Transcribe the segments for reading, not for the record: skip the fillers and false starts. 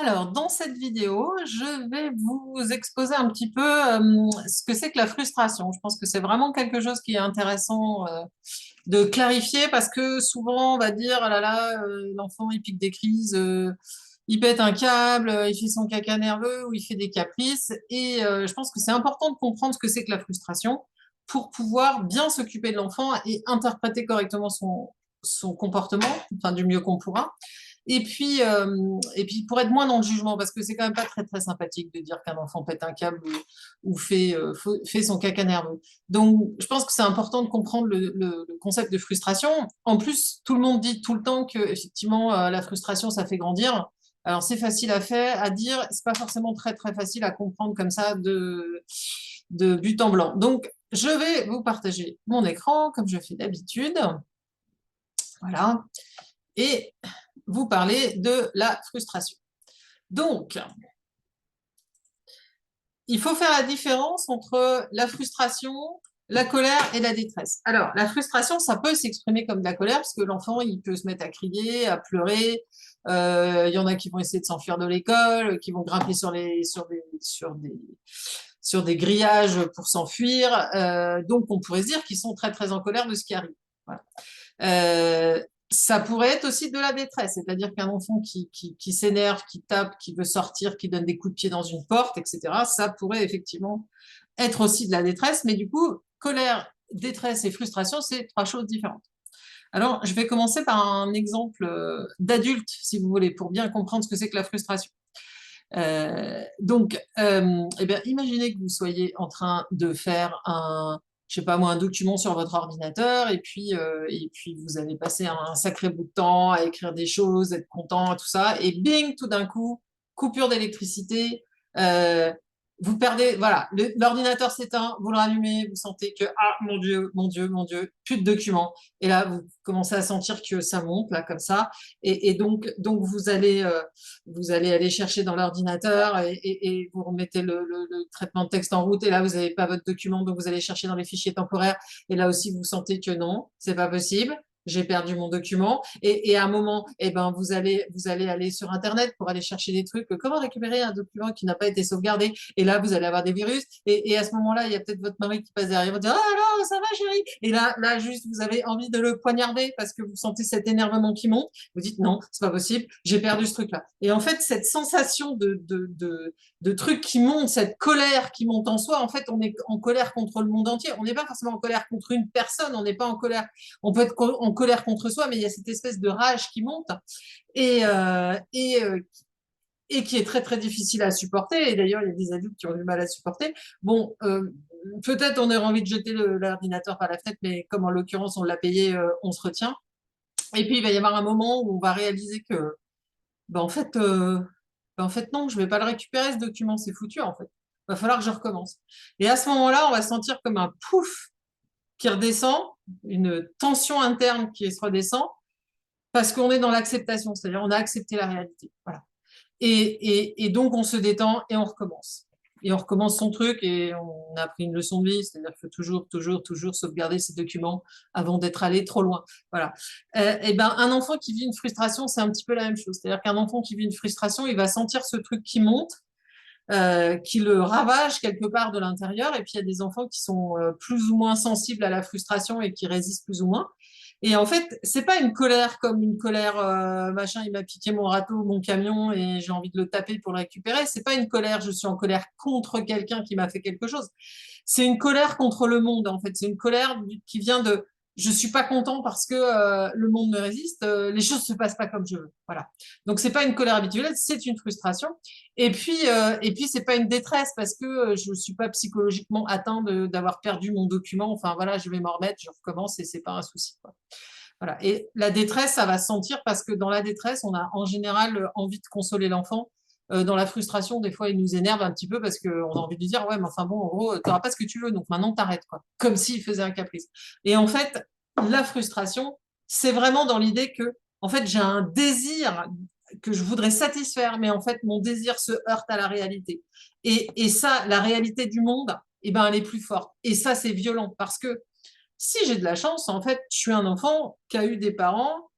Alors, dans cette vidéo, je vais vous exposer un petit peu ce que c'est que la frustration. Je pense que c'est vraiment quelque chose qui est intéressant de clarifier parce que souvent on va dire, ah là là, l'enfant il pique des crises, il pète un câble, il fait son caca nerveux ou il fait des caprices. Et je pense que c'est important de comprendre ce que c'est que la frustration pour pouvoir bien s'occuper de l'enfant et interpréter correctement son comportement, enfin du mieux qu'on pourra. Et puis pour être moins dans le jugement, parce que c'est quand même pas très très sympathique de dire qu'un enfant pète un câble ou fait son caca nerveux. Donc je pense que c'est important de comprendre le concept de frustration. En plus, tout le monde dit tout le temps que effectivement la frustration ça fait grandir. Alors c'est facile à faire, à dire, c'est pas forcément très très facile à comprendre comme ça de but en blanc. Donc je vais vous partager mon écran comme je fais d'habitude. Voilà. Et vous parler de la frustration. Donc, il faut faire la différence entre la frustration, la colère et la détresse. Alors, la frustration, ça peut s'exprimer comme de la colère, parce que l'enfant, il peut se mettre à crier, à pleurer. Il y en a qui vont essayer de s'enfuir de l'école, qui vont grimper sur des grillages pour s'enfuir. Donc, on pourrait se dire qu'ils sont très, très en colère de ce qui arrive. Voilà. Ça pourrait être aussi de la détresse, c'est-à-dire qu'un enfant qui s'énerve, qui tape, qui veut sortir, qui donne des coups de pied dans une porte, etc., ça pourrait effectivement être aussi de la détresse, mais du coup, colère, détresse et frustration, c'est trois choses différentes. Alors, je vais commencer par un exemple d'adulte, si vous voulez, pour bien comprendre ce que c'est que la frustration. Eh bien, imaginez que vous soyez en train de faire je sais pas moi, un document sur votre ordinateur et puis vous avez passé un sacré bout de temps à écrire des choses, être content, tout ça, et bing, tout d'un coup, coupure d'électricité, euh, vous perdez, voilà, l'ordinateur s'éteint, vous le rallumez, vous sentez que, ah mon Dieu, mon Dieu, mon Dieu, plus de documents. Et là, vous commencez à sentir que ça monte, là, comme ça. Et donc vous allez aller chercher dans l'ordinateur et vous remettez le traitement de texte en route. Et là, vous n'avez pas votre document, donc vous allez chercher dans les fichiers temporaires. Et là aussi, vous sentez que non, c'est pas possible. J'ai perdu mon document. Et à un moment, eh ben, vous allez aller sur Internet pour aller chercher des trucs. Comment récupérer un document qui n'a pas été sauvegardé? Et là, vous allez avoir des virus. Et à ce moment-là, il y a peut-être votre mari qui passe derrière. Vous dire, ah là, ça va, chérie. Et là, juste, vous avez envie de le poignarder parce que vous sentez cet énervement qui monte. Vous dites non, c'est pas possible, j'ai perdu ce truc-là. Et en fait, cette sensation de truc qui monte, cette colère qui monte en soi, en fait, on est en colère contre le monde entier. On n'est pas forcément en colère contre une personne, on n'est pas en colère. On peut être en colère contre soi, mais il y a cette espèce de rage qui monte et, euh, et, euh, et qui est très très difficile à supporter. Et d'ailleurs, il y a des adultes qui ont du mal à supporter. Bon, peut-être on aurait envie de jeter l'ordinateur par la fenêtre, mais comme en l'occurrence on l'a payé, on se retient. Et puis, il va y avoir un moment où on va réaliser que, ben, en fait, non, je vais pas le récupérer, ce document, c'est foutu, en fait. Il va falloir que je recommence. Et à ce moment-là, on va sentir comme un pouf qui redescend, une tension interne qui se redescend, parce qu'on est dans l'acceptation, c'est-à-dire on a accepté la réalité. Voilà. Et donc, on se détend et on recommence. Et on recommence son truc et on a appris une leçon de vie, c'est-à-dire qu'il faut toujours, toujours, toujours sauvegarder ses documents avant d'être allé trop loin. Voilà. Et ben, un enfant qui vit une frustration, c'est un petit peu la même chose. C'est-à-dire qu'un enfant qui vit une frustration, il va sentir ce truc qui monte, qui le ravage quelque part de l'intérieur. Et puis, il y a des enfants qui sont plus ou moins sensibles à la frustration et qui résistent plus ou moins. Et en fait, c'est pas une colère comme une colère machin, il m'a piqué mon râteau, mon camion et j'ai envie de le taper pour le récupérer. C'est pas une colère, je suis en colère contre quelqu'un qui m'a fait quelque chose. C'est une colère contre le monde en fait. C'est une colère qui vient de je suis pas content parce que le monde me résiste, les choses se passent pas comme je veux. Voilà. Donc c'est pas une colère habituelle, c'est une frustration. Et puis c'est pas une détresse parce que je suis pas psychologiquement atteint d'avoir perdu mon document. Enfin voilà, je vais m'en remettre, je recommence et c'est pas un souci, quoi. Voilà. Et la détresse, ça va se sentir parce que dans la détresse, on a en général envie de consoler l'enfant. Dans la frustration, des fois, il nous énerve un petit peu parce qu'on a envie de lui dire, ouais, mais enfin bon, en gros, tu n'auras pas ce que tu veux, donc maintenant t'arrêtes, quoi. Comme s'il faisait un caprice. Et en fait, la frustration, c'est vraiment dans l'idée que, en fait, j'ai un désir que je voudrais satisfaire, mais en fait, mon désir se heurte à la réalité. Et ça, la réalité du monde, eh ben, elle est plus forte. Et ça, c'est violent parce que si j'ai de la chance, en fait, je suis un enfant qui a eu des parents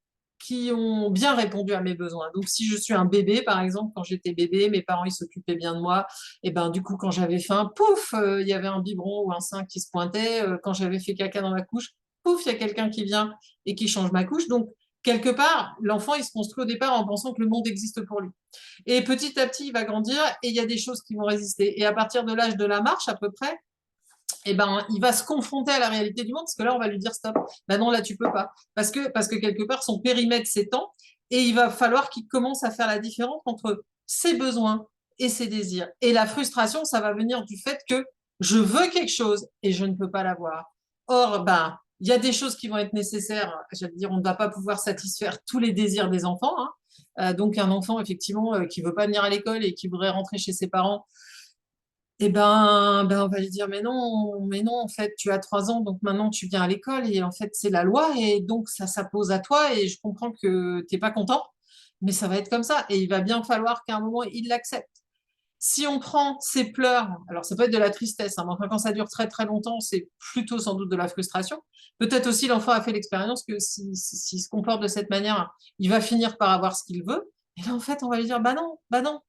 qui ont bien répondu à mes besoins. Donc, si je suis un bébé, par exemple, quand j'étais bébé, mes parents, ils s'occupaient bien de moi. Et ben, du coup, quand j'avais faim, pouf, il y avait un biberon ou un sein qui se pointait. Quand j'avais fait caca dans ma couche, pouf, il y a quelqu'un qui vient et qui change ma couche. Donc, quelque part, l'enfant, il se construit au départ en pensant que le monde existe pour lui. Et petit à petit, il va grandir et il y a des choses qui vont résister. Et à partir de l'âge de la marche, à peu près, eh ben, il va se confronter à la réalité du monde parce que là, on va lui dire stop. Ben non, là, tu peux pas. Parce que quelque part, son périmètre s'étend et il va falloir qu'il commence à faire la différence entre ses besoins et ses désirs. Et la frustration, ça va venir du fait que je veux quelque chose et je ne peux pas l'avoir. Or, ben, il y a des choses qui vont être nécessaires. Je veux dire, on ne va pas pouvoir satisfaire tous les désirs des enfants, hein. Donc, un enfant, effectivement, qui veut pas venir à l'école et qui voudrait rentrer chez ses parents, eh ben, on va lui dire, mais non, en fait, tu as 3 ans, donc maintenant tu viens à l'école et en fait, c'est la loi et donc ça s'impose à toi et je comprends que tu n'es pas content, mais ça va être comme ça et il va bien falloir qu'à un moment, il l'accepte. Si on prend ses pleurs, alors ça peut être de la tristesse, hein, mais enfin, quand ça dure très très longtemps, c'est plutôt sans doute de la frustration. Peut-être aussi l'enfant a fait l'expérience que s'il se comporte de cette manière, il va finir par avoir ce qu'il veut. Et là, en fait, on va lui dire, bah non,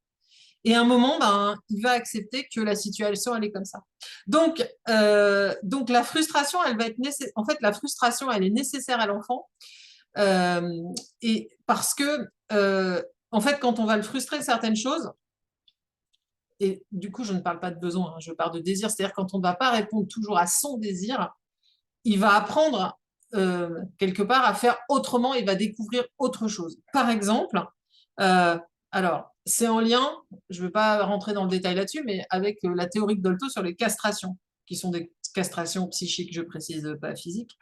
et à un moment, ben, il va accepter que la situation, elle est comme ça. Donc la frustration, elle va être en fait, la frustration, elle est nécessaire à l'enfant. euh, et parce que, en fait, quand on va le frustrer de certaines choses, et du coup, je ne parle pas de besoin, hein, je parle de désir, c'est-à-dire quand on ne va pas répondre toujours à son désir, il va apprendre quelque part à faire autrement, il va découvrir autre chose. Par exemple, euh, alors, c'est en lien, je ne veux pas rentrer dans le détail là-dessus, mais avec la théorie de Dolto sur les castrations, qui sont des castrations psychiques, je précise, pas physiques.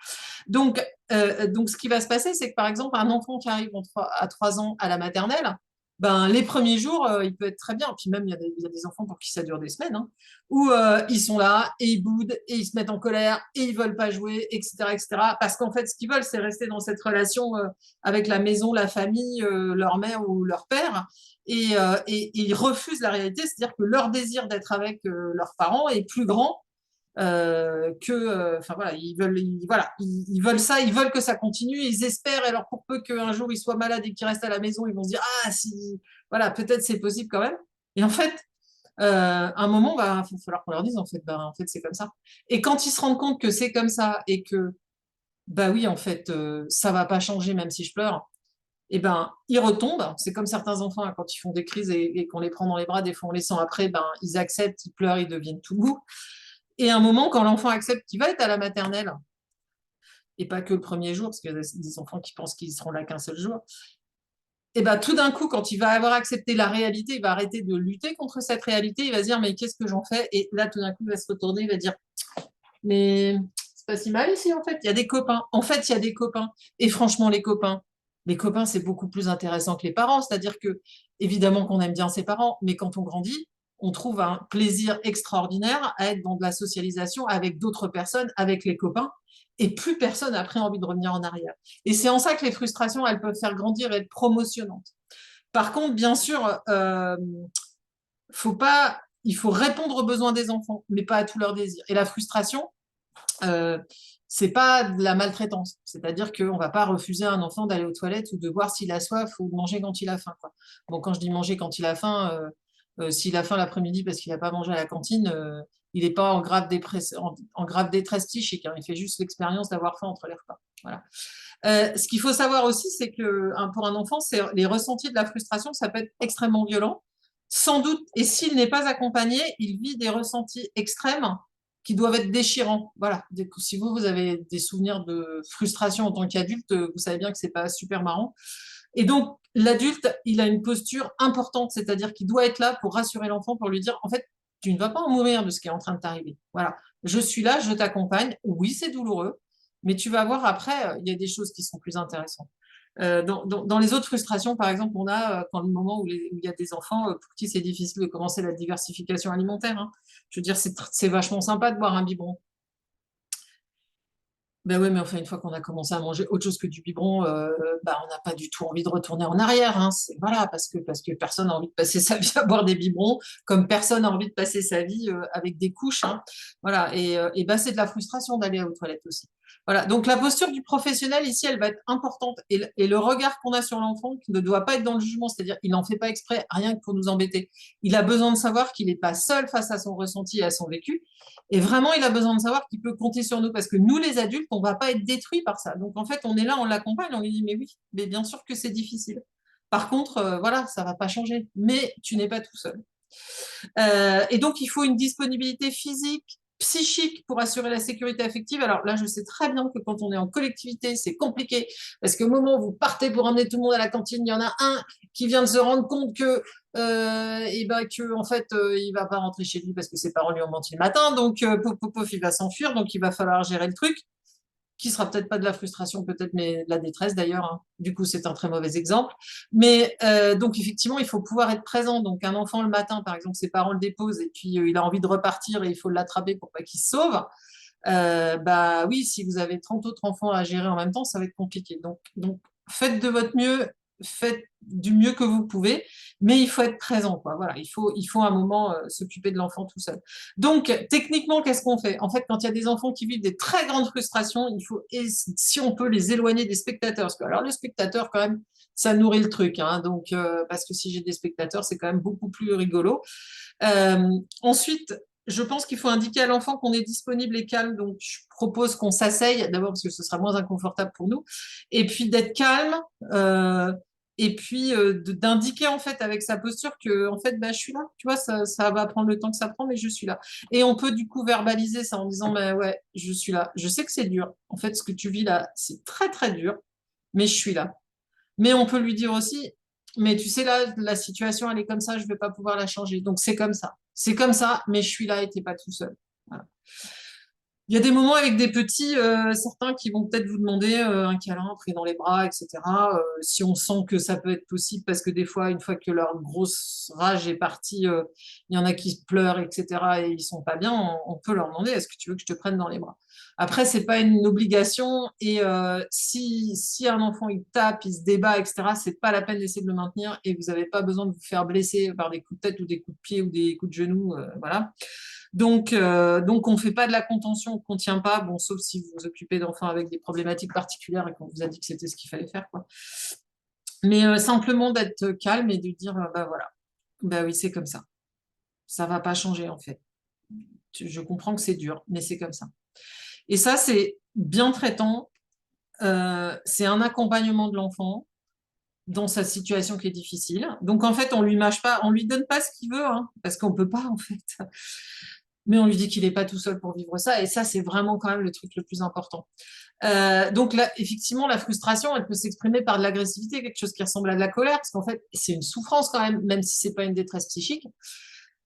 Donc, ce qui va se passer, c'est que par exemple, un enfant qui arrive à 3 ans à la maternelle, ben, les premiers jours, il peut être très bien. Puis même, il y a des enfants pour qui ça dure des semaines, hein, où ils sont là et ils boudent et ils se mettent en colère et ils veulent pas jouer, etc., etc. Parce qu'en fait, ce qu'ils veulent, c'est rester dans cette relation avec la maison, la famille, leur mère ou leur père. Et ils refusent la réalité, c'est-à-dire que leur désir d'être avec leurs parents est plus grand enfin voilà, voilà, ils veulent ça, ils veulent que ça continue, ils espèrent, alors pour peu qu'un jour ils soient malades et qu'ils restent à la maison, ils vont se dire, ah si, voilà, peut-être c'est possible quand même. Et en fait, à un moment, bah, il va falloir qu'on leur dise, en fait, c'est comme ça. Et quand ils se rendent compte que c'est comme ça et que, bah oui, en fait, ça va pas changer même si je pleure, et ben, ils retombent. C'est comme certains enfants, hein, quand ils font des crises et qu'on les prend dans les bras, des fois on les sent après, ben, ils acceptent, ils pleurent, ils deviennent tout mous. Et à un moment, quand l'enfant accepte qu'il va être à la maternelle, et pas que le premier jour, parce qu'il y a des enfants qui pensent qu'ils seront là qu'un seul jour, et ben tout d'un coup, quand il va avoir accepté la réalité, il va arrêter de lutter contre cette réalité, il va se dire, mais qu'est-ce que j'en fais? Et là, tout d'un coup, il va se retourner, il va dire, mais c'est pas si mal ici, en fait, il y a des copains. En fait, il y a des copains. Et franchement, les copains, c'est beaucoup plus intéressant que les parents, c'est-à-dire que, évidemment qu'on aime bien ses parents, mais quand on grandit, on trouve un plaisir extraordinaire à être dans de la socialisation avec d'autres personnes, avec les copains, et plus personne n'a après envie de revenir en arrière. Et c'est en ça que les frustrations, elles peuvent faire grandir et être promotionnantes. Par contre, bien sûr, il faut répondre aux besoins des enfants, mais pas à tous leurs désirs. Et la frustration, euh, c'est pas de la maltraitance. C'est-à-dire qu'on va pas refuser à un enfant d'aller aux toilettes ou de voir s'il a soif ou de manger quand il a faim, quoi. Bon, quand je dis manger quand il a faim, s'il a faim l'après-midi parce qu'il n'a pas mangé à la cantine, il n'est pas en grave détresse psychique, hein. Il fait juste l'expérience d'avoir faim entre les repas. Voilà. Ce qu'il faut savoir aussi, c'est que pour un enfant, les ressentis de la frustration, ça peut être extrêmement violent. Sans doute, et s'il n'est pas accompagné, il vit des ressentis extrêmes qui doivent être déchirants. Voilà. Si vous avez des souvenirs de frustration en tant qu'adulte, vous savez bien que c'est pas super marrant. Et donc, l'adulte, il a une posture importante, c'est-à-dire qu'il doit être là pour rassurer l'enfant, pour lui dire, en fait, tu ne vas pas en mourir de ce qui est en train de t'arriver. Voilà. Je suis là, je t'accompagne. Oui, c'est douloureux, mais tu vas voir après, il y a des choses qui sont plus intéressantes. Dans les autres frustrations, par exemple, on a quand le moment où il y a des enfants pour qui c'est difficile de commencer la diversification alimentaire, hein. Je veux dire, c'est vachement sympa de boire un biberon. Ben ouais, mais enfin, une fois qu'on a commencé à manger autre chose que du biberon, bah, on n'a pas du tout envie de retourner en arrière, hein. Voilà, parce que personne n'a envie de passer sa vie à boire des biberons, comme personne n'a envie de passer sa vie avec des couches, hein. Voilà, et bah, c'est de la frustration d'aller aux toilettes aussi. Voilà, donc la posture du professionnel ici, elle va être importante. Et le regard qu'on a sur l'enfant qui ne doit pas être dans le jugement, c'est-à-dire il n'en fait pas exprès, rien que pour nous embêter. Il a besoin de savoir qu'il n'est pas seul face à son ressenti et à son vécu. Et vraiment, il a besoin de savoir qu'il peut compter sur nous parce que nous, les adultes, on ne va pas être détruits par ça. Donc en fait, on est là, on l'accompagne, on lui dit, mais oui, mais bien sûr que c'est difficile. Par contre, voilà, ça ne va pas changer. Mais tu n'es pas tout seul. Et donc, il faut une disponibilité physique, psychique pour assurer la sécurité affective. Alors là, je sais très bien que quand on est en collectivité, c'est compliqué parce qu'au moment où vous partez pour emmener tout le monde à la cantine, il y en a un qui vient de se rendre compte que en fait, il va pas rentrer chez lui parce que ses parents lui ont menti le matin. Donc, pouf, pouf, pouf, il va s'enfuir. Donc, il va falloir gérer le truc qui sera peut-être pas de la frustration, peut-être, mais de la détresse d'ailleurs, hein. Du coup, c'est un très mauvais exemple. Mais donc, effectivement, il faut pouvoir être présent. Donc, un enfant le matin, par exemple, ses parents le déposent et puis il a envie de repartir et il faut l'attraper pour pas qu'il se sauve. Bah oui, si vous avez 30 autres enfants à gérer en même temps, ça va être compliqué. Donc faites de votre mieux, faites du mieux que vous pouvez, mais il faut être présent, quoi. Voilà, il faut un moment s'occuper de l'enfant tout seul. Donc, techniquement, qu'est-ce qu'on fait? En fait, quand il y a des enfants qui vivent des très grandes frustrations, il faut, si on peut, les éloigner des spectateurs. Parce que, alors, les spectateurs, quand même, ça nourrit le truc, hein. Donc, parce que si j'ai des spectateurs, c'est quand même beaucoup plus rigolo. Ensuite, je pense qu'il faut indiquer à l'enfant qu'on est disponible et calme. Donc, je propose qu'on s'asseye, d'abord parce que ce sera moins inconfortable pour nous, et puis d'être calme, euh, et puis d'indiquer en fait avec sa posture que en fait, bah, je suis là. Tu vois, ça va prendre le temps que ça prend, mais je suis là. Et on peut du coup verbaliser ça en disant, bah, ouais, je suis là. Je sais que c'est dur. En fait, ce que tu vis là, c'est très très dur, mais je suis là. Mais on peut lui dire aussi, mais tu sais, là, la situation, elle est comme ça, je ne vais pas pouvoir la changer. Donc, c'est comme ça. C'est comme ça, mais je suis là et tu n'es pas tout seul. Voilà. Il y a des moments avec des petits, certains qui vont peut-être vous demander un câlin pris dans les bras, etc. Si on sent que ça peut être possible, parce que des fois, une fois que leur grosse rage est partie, il y en a qui pleurent, etc. et ils sont pas bien, on peut leur demander, est-ce que tu veux que je te prenne dans les bras? Après, c'est pas une obligation et si un enfant il tape, il se débat, etc., c'est pas la peine d'essayer de le maintenir et vous n'avez pas besoin de vous faire blesser par des coups de tête ou des coups de pied ou des coups de genoux, voilà. Donc, on ne fait pas de la contention, on ne contient pas, bon, sauf si vous vous occupez d'enfants avec des problématiques particulières et qu'on vous a dit que c'était ce qu'il fallait faire, quoi. Mais simplement d'être calme et de dire, bah voilà, bah oui, c'est comme ça va pas changer en fait. Je comprends que c'est dur, mais c'est comme ça. Et ça, c'est bien traitant, c'est un accompagnement de l'enfant dans sa situation qui est difficile. Donc en fait, on lui mâche pas, on lui donne pas ce qu'il veut, hein, parce qu'on peut pas en fait. Mais on lui dit qu'il n'est pas tout seul pour vivre ça. Et ça, c'est vraiment quand même le truc le plus important. Donc là, effectivement, la frustration, elle peut s'exprimer par de l'agressivité, quelque chose qui ressemble à de la colère, parce qu'en fait, c'est une souffrance quand même si c'est pas une détresse psychique.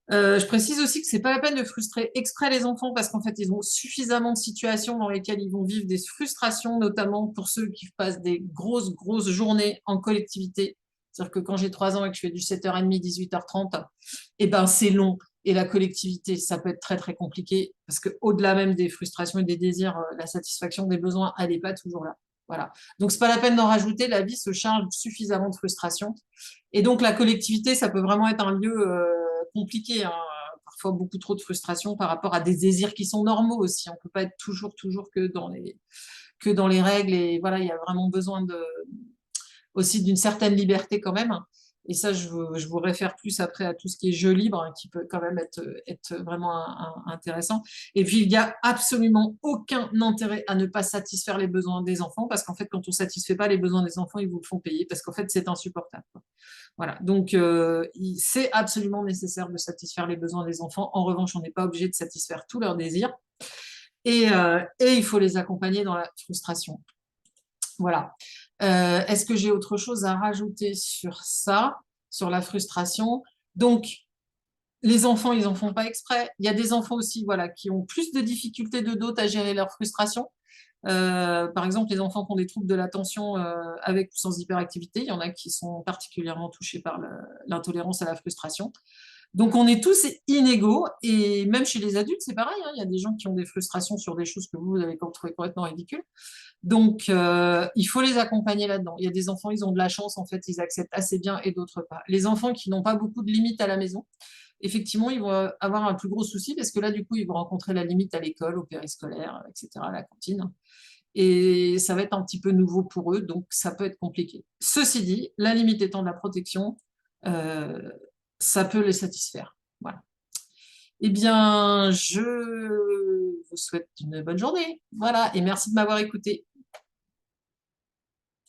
Je précise aussi que c'est pas la peine de frustrer exprès les enfants parce qu'en fait, ils ont suffisamment de situations dans lesquelles ils vont vivre des frustrations, notamment pour ceux qui passent des grosses journées en collectivité. C'est-à-dire que quand j'ai 3 ans et que je fais du 7h30, 18h30, eh ben, c'est long. Et la collectivité, ça peut être très, très compliqué parce qu'au-delà même des frustrations et des désirs, la satisfaction des besoins, elle n'est pas toujours là. Voilà. Donc, c'est pas la peine d'en rajouter. La vie se charge suffisamment de frustration. Et donc, la collectivité, ça peut vraiment être un lieu compliqué, hein. Parfois beaucoup trop de frustration par rapport à des désirs qui sont normaux aussi. On ne peut pas être toujours que dans les règles. Et voilà, il y a vraiment besoin aussi d'une certaine liberté quand même. Et ça, je vous réfère plus après à tout ce qui est jeu libre, hein, qui peut quand même être vraiment intéressant. Et puis, il n'y a absolument aucun intérêt à ne pas satisfaire les besoins des enfants, parce qu'en fait, quand on ne satisfait pas les besoins des enfants, ils vous le font payer, parce qu'en fait, c'est insupportable, quoi. Voilà, donc c'est absolument nécessaire de satisfaire les besoins des enfants. En revanche, on n'est pas obligé de satisfaire tous leurs désirs. Et il faut les accompagner dans la frustration. Voilà. Est-ce que j'ai autre chose à rajouter sur ça, sur la frustration? Donc, les enfants, ils n'en font pas exprès. Il y a des enfants aussi, voilà, qui ont plus de difficultés que d'autres à gérer leur frustration. Par exemple, les enfants qui ont des troubles de l'attention avec ou sans hyperactivité, il y en a qui sont particulièrement touchés par l'intolérance à la frustration. Donc, on est tous inégaux et même chez les adultes, c'est pareil, hein, il y a des gens qui ont des frustrations sur des choses que vous avez trouvé complètement ridicules. Donc, il faut les accompagner là-dedans. Il y a des enfants, ils ont de la chance, en fait, ils acceptent assez bien et d'autres pas. Les enfants qui n'ont pas beaucoup de limites à la maison, effectivement, ils vont avoir un plus gros souci parce que là, du coup, ils vont rencontrer la limite à l'école, au périscolaire, etc., à la cantine. et ça va être un petit peu nouveau pour eux, donc ça peut être compliqué. Ceci dit, la limite étant de la protection, euh, ça peut les satisfaire. Voilà. Eh bien, je vous souhaite une bonne journée. Voilà, et merci de m'avoir écouté.